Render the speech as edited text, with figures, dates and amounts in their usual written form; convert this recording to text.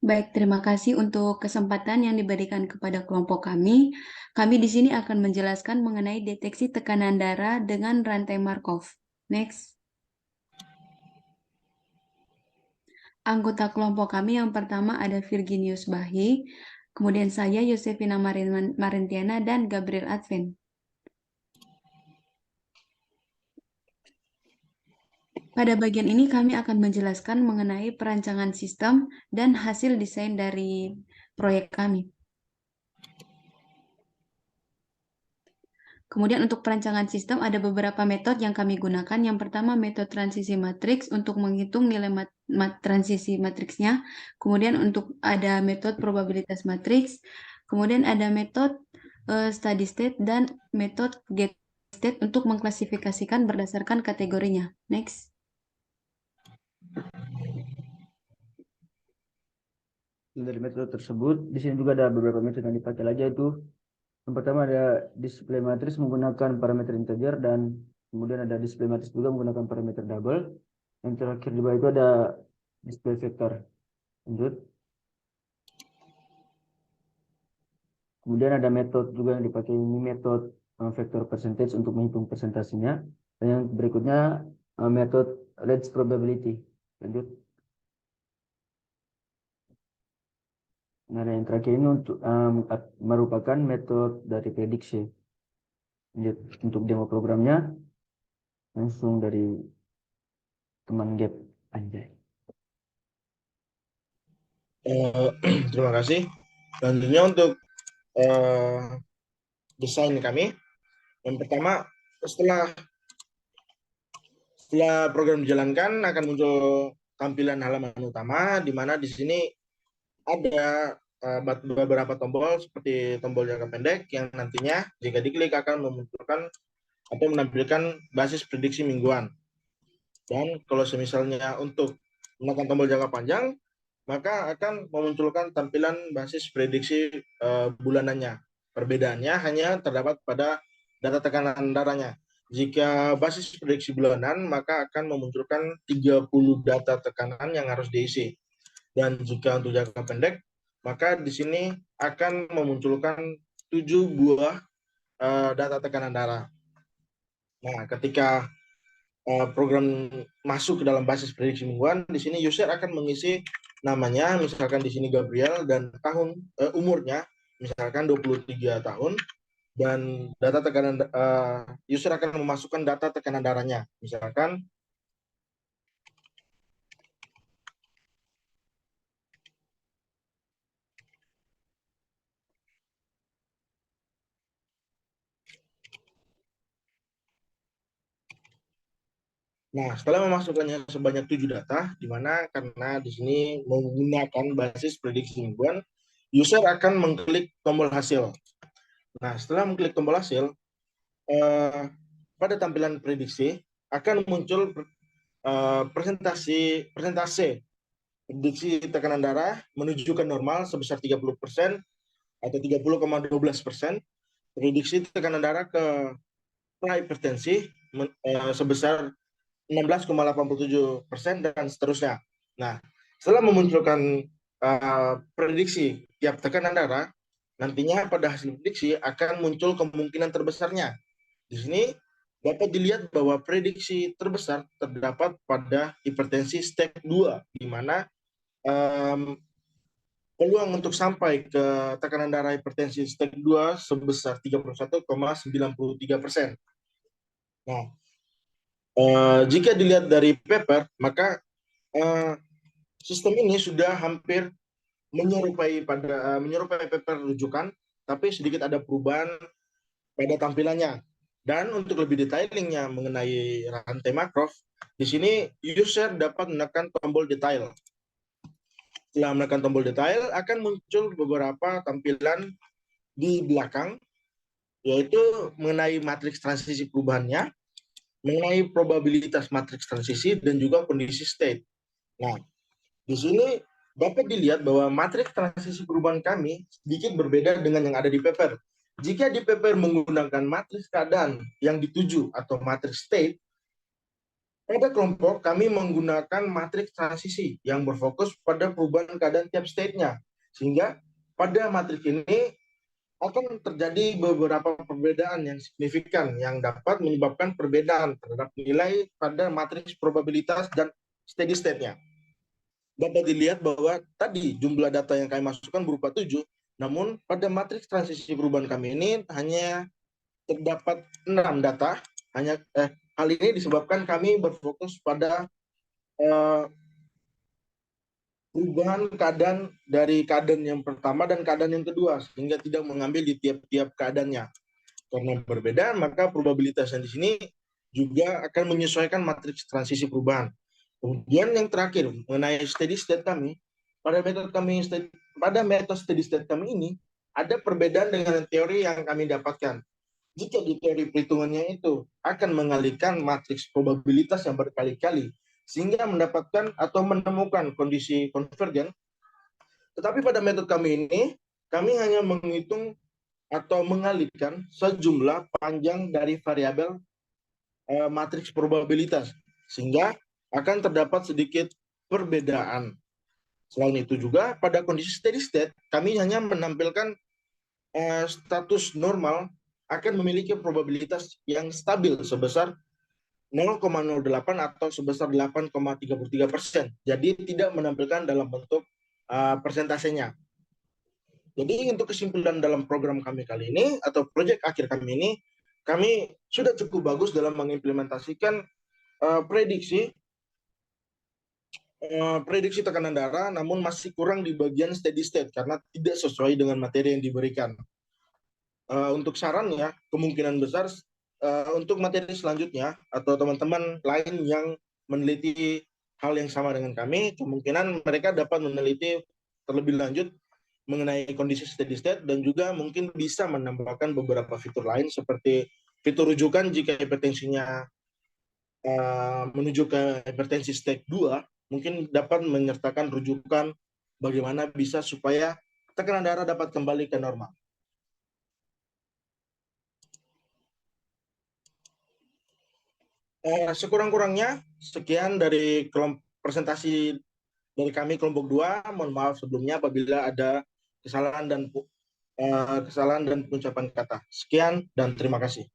Baik, terima kasih untuk kesempatan yang diberikan kepada kelompok kami. Kami di sini akan menjelaskan mengenai deteksi tekanan darah dengan rantai Markov. Next. Anggota kelompok kami yang pertama ada Virginius Bahi, kemudian saya Yosefina Marintiana, dan Gabriel Advent. Pada bagian ini kami akan menjelaskan mengenai perancangan sistem dan hasil desain dari proyek kami. Kemudian untuk perancangan sistem ada beberapa metode yang kami gunakan. Yang pertama metode transisi matriks untuk menghitung nilai transisi matriksnya. Kemudian untuk ada metode probabilitas matriks. Kemudian ada metode steady state dan metode get state untuk mengklasifikasikan berdasarkan kategorinya. Next. Dari metode tersebut, di sini juga ada beberapa metode yang dipakai lagi, yaitu yang pertama ada display matriks menggunakan parameter integer, dan kemudian ada display matriks juga menggunakan parameter double. Yang terakhir di bawah itu ada display vektor. Lanjut. Kemudian ada metode juga yang dipakai, ini metode vector percentage untuk menghitung presentasinya. Dan yang berikutnya metode range probability. Lanjut. Nah, yang terakhir ini merupakan metode dari prediksi. Lanjut. Untuk demo programnya langsung dari teman Gap Anjay. Terima kasih. Selanjutnya untuk desain kami, yang pertama setelah program dijalankan akan muncul tampilan halaman utama, di mana di sini ada beberapa tombol seperti tombol jangka pendek yang nantinya jika diklik akan memunculkan atau menampilkan basis prediksi mingguan. Dan kalau misalnya untuk menekan tombol jangka panjang, maka akan memunculkan tampilan basis prediksi bulanannya. Perbedaannya hanya terdapat pada data tekanan darahnya. Jika basis prediksi bulanan, maka akan memunculkan 30 data tekanan yang harus diisi. Dan jika untuk jangka pendek, maka di sini akan memunculkan 7 buah data tekanan darah. Nah, ketika program masuk ke dalam basis prediksi mingguan, di sini user akan mengisi namanya, misalkan di sini Gabriel, dan tahun umurnya misalkan 23 tahun, dan data tekanan user akan memasukkan data tekanan darahnya, misalkan nah, setelah memasukkannya sebanyak 7 data, di mana karena di sini menggunakan basis prediksi mingguan, user akan mengklik tombol hasil. Nah, setelah mengklik tombol hasil, pada tampilan prediksi akan muncul persentase prediksi tekanan darah menuju ke normal sebesar 30% atau 30,12%, prediksi tekanan darah ke prahipertensi sebesar 16,87% dan seterusnya. Nah, setelah memunculkan prediksi tiap tekanan darah, nantinya pada hasil prediksi akan muncul kemungkinan terbesarnya. Di sini dapat dilihat bahwa prediksi terbesar terdapat pada hipertensi step 2, di mana peluang untuk sampai ke tekanan darah hipertensi step 2 sebesar 31,93%. Nah, jika dilihat dari paper, maka sistem ini sudah hampir menyerupai paper rujukan, tapi sedikit ada perubahan pada tampilannya. Dan untuk lebih detailingnya mengenai rantai Markov, di sini user dapat menekan tombol detail. Setelah menekan tombol detail, akan muncul beberapa tampilan di belakang, yaitu mengenai matriks transisi perubahannya, mengenai probabilitas matriks transisi, dan juga kondisi state. Nah, di sini dapat dilihat bahwa matriks transisi perubahan kami sedikit berbeda dengan yang ada di paper. Jika di paper menggunakan matriks keadaan yang dituju atau matriks state, Pada kelompok, kami menggunakan matriks transisi yang berfokus pada perubahan keadaan tiap state-nya. Sehingga pada matriks ini akan terjadi beberapa perbedaan yang signifikan yang dapat menyebabkan perbedaan terhadap nilai pada matriks probabilitas dan steady state-nya. Dapat dilihat bahwa tadi jumlah data yang kami masukkan berupa 7, namun pada matriks transisi perubahan kami ini hanya terdapat 6 data. Hal ini disebabkan kami berfokus pada perubahan keadaan dari keadaan yang pertama dan keadaan yang kedua, sehingga tidak mengambil di tiap-tiap keadaannya. Karena berbeda, maka probabilitasnya di sini juga akan menyesuaikan matriks transisi perubahan. Kemudian yang terakhir mengenai steady state kami, pada metode steady state kami ini ada perbedaan dengan teori yang kami dapatkan. Jika di teori perhitungannya itu akan mengalihkan matriks probabilitas yang berkali-kali sehingga mendapatkan atau menemukan kondisi konvergen. Tetapi pada metode kami ini, kami hanya menghitung atau mengalihkan sejumlah panjang dari variabel matriks probabilitas, sehingga akan terdapat sedikit perbedaan. Selain itu juga, pada kondisi steady state, kami hanya menampilkan status normal akan memiliki probabilitas yang stabil sebesar 0,08 atau sebesar 8,33%. Jadi tidak menampilkan dalam bentuk persentasenya. Jadi untuk kesimpulan dalam program kami kali ini atau proyek akhir kami ini, kami sudah cukup bagus dalam mengimplementasikan prediksi tekanan darah, namun masih kurang di bagian steady state karena tidak sesuai dengan materi yang diberikan. Untuk sarannya, kemungkinan besar untuk materi selanjutnya atau teman-teman lain yang meneliti hal yang sama dengan kami, kemungkinan mereka dapat meneliti terlebih lanjut mengenai kondisi steady state dan juga mungkin bisa menambahkan beberapa fitur lain seperti fitur rujukan jika hipertensinya menuju ke hipertensi stage 2, mungkin dapat menyertakan rujukan bagaimana bisa supaya tekanan darah dapat kembali ke normal. Sekurang-kurangnya sekian dari presentasi dari kami kelompok 2. Mohon maaf sebelumnya apabila ada kesalahan dan pengucapan kata. Sekian dan terima kasih.